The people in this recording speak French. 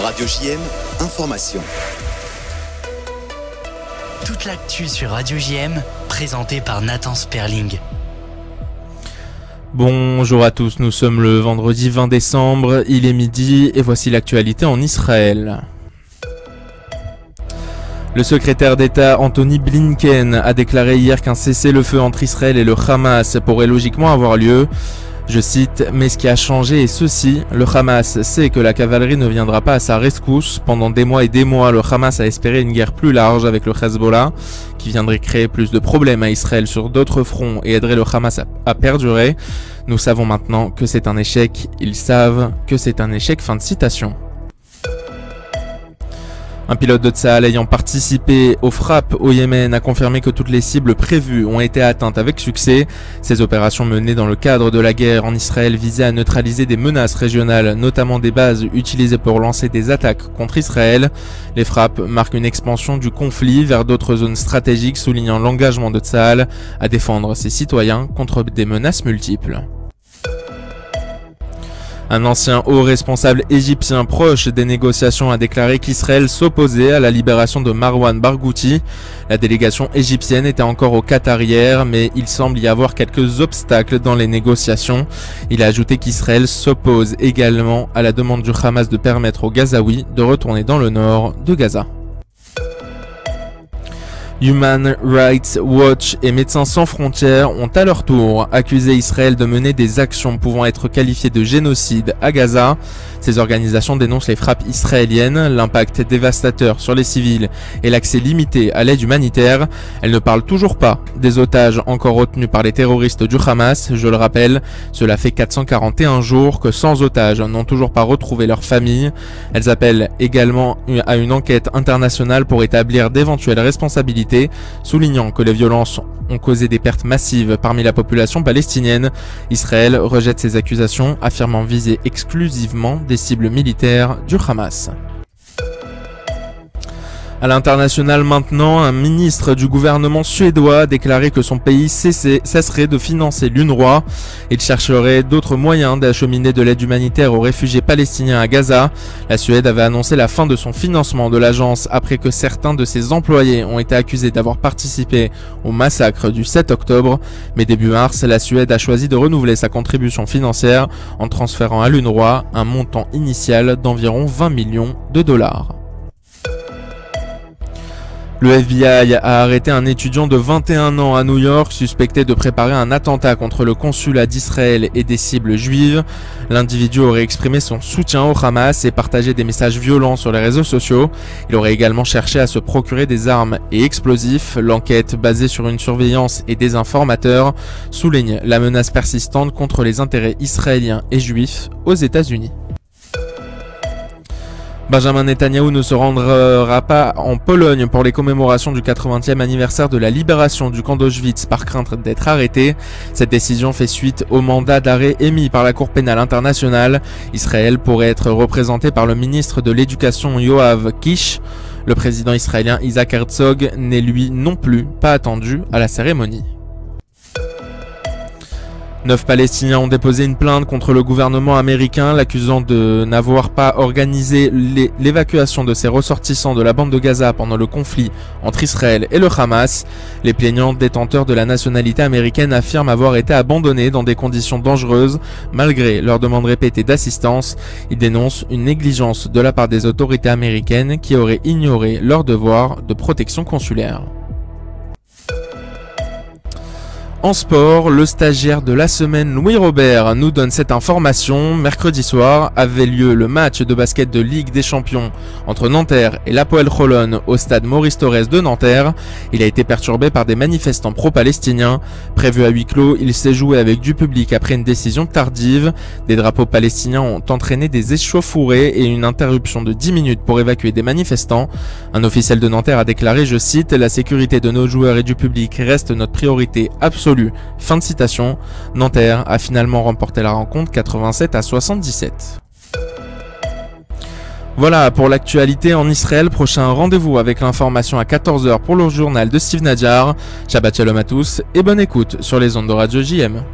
Radio JM, information. Toute l'actu sur Radio JM, présentée par Nathan Sperling. Bonjour à tous, nous sommes le vendredi 20 décembre, il est midi et voici l'actualité en Israël. Le secrétaire d'État Anthony Blinken a déclaré hier qu'un cessez-le-feu entre Israël et le Hamas pourrait logiquement avoir lieu. Je cite, « Mais ce qui a changé est ceci, le Hamas sait que la cavalerie ne viendra pas à sa rescousse. Pendant des mois et des mois, le Hamas a espéré une guerre plus large avec le Hezbollah, qui viendrait créer plus de problèmes à Israël sur d'autres fronts et aiderait le Hamas à perdurer. Nous savons maintenant que c'est un échec, ils savent que c'est un échec. » Fin de citation. Un pilote de Tsahal ayant participé aux frappes au Yémen a confirmé que toutes les cibles prévues ont été atteintes avec succès. Ces opérations menées dans le cadre de la guerre en Israël visaient à neutraliser des menaces régionales, notamment des bases utilisées pour lancer des attaques contre Israël. Les frappes marquent une expansion du conflit vers d'autres zones stratégiques, soulignant l'engagement de Tsahal à défendre ses citoyens contre des menaces multiples. Un ancien haut responsable égyptien proche des négociations a déclaré qu'Israël s'opposait à la libération de Marwan Barghouti. La délégation égyptienne était encore au Qatar hier, mais il semble y avoir quelques obstacles dans les négociations. Il a ajouté qu'Israël s'oppose également à la demande du Hamas de permettre aux Gazaouis de retourner dans le nord de Gaza. Human Rights Watch et Médecins sans frontières ont à leur tour accusé Israël de mener des actions pouvant être qualifiées de génocide à Gaza. Ces organisations dénoncent les frappes israéliennes, l'impact dévastateur sur les civils et l'accès limité à l'aide humanitaire. Elles ne parlent toujours pas des otages encore retenus par les terroristes du Hamas. Je le rappelle, cela fait 441 jours que 100 otages n'ont toujours pas retrouvé leur famille. Elles appellent également à une enquête internationale pour établir d'éventuelles responsabilités, soulignant que les violences ont causé des pertes massives parmi la population palestinienne. Israël rejette ces accusations, affirmant viser exclusivement des cibles militaires du Hamas. À l'international maintenant, un ministre du gouvernement suédois a déclaré que son pays cesserait de financer l'UNRWA. Il chercherait d'autres moyens d'acheminer de l'aide humanitaire aux réfugiés palestiniens à Gaza. La Suède avait annoncé la fin de son financement de l'agence après que certains de ses employés ont été accusés d'avoir participé au massacre du 7 octobre. Mais début mars, la Suède a choisi de renouveler sa contribution financière en transférant à l'UNRWA un montant initial d'environ 20 millions de dollars. Le FBI a arrêté un étudiant de 21 ans à New York suspecté de préparer un attentat contre le consulat d'Israël et des cibles juives. L'individu aurait exprimé son soutien au Hamas et partagé des messages violents sur les réseaux sociaux. Il aurait également cherché à se procurer des armes et explosifs. L'enquête, basée sur une surveillance et des informateurs, souligne la menace persistante contre les intérêts israéliens et juifs aux États-Unis. Benjamin Netanyahou ne se rendra pas en Pologne pour les commémorations du 80e anniversaire de la libération du camp d'Auschwitz par crainte d'être arrêté. Cette décision fait suite au mandat d'arrêt émis par la Cour pénale internationale. Israël pourrait être représenté par le ministre de l'Éducation Yoav Kish. Le président israélien Isaac Herzog n'est lui non plus pas attendu à la cérémonie. 9 Palestiniens ont déposé une plainte contre le gouvernement américain, l'accusant de n'avoir pas organisé l'évacuation de ses ressortissants de la bande de Gaza pendant le conflit entre Israël et le Hamas. Les plaignants détenteurs de la nationalité américaine affirment avoir été abandonnés dans des conditions dangereuses malgré leurs demandes répétées d'assistance. Ils dénoncent une négligence de la part des autorités américaines qui auraient ignoré leur devoir de protection consulaire. En sport, le stagiaire de la semaine Louis Robert nous donne cette information. Mercredi soir avait lieu le match de basket de Ligue des Champions entre Nanterre et l'Hapoel Holon au stade Maurice Thorez de Nanterre. Il a été perturbé par des manifestants pro-palestiniens. Prévu à huis clos, il s'est joué avec du public après une décision tardive. Des drapeaux palestiniens ont entraîné des échauffourées et une interruption de 10 minutes pour évacuer des manifestants. Un officiel de Nanterre a déclaré, je cite, « La sécurité de nos joueurs et du public reste notre priorité absolue. » Fin de citation. Nanterre a finalement remporté la rencontre 87-77. Voilà pour l'actualité en Israël. Prochain rendez-vous avec l'information à 14h pour le journal de Steve Nadjar. Shabbat Shalom à tous et bonne écoute sur les ondes de Radio JM.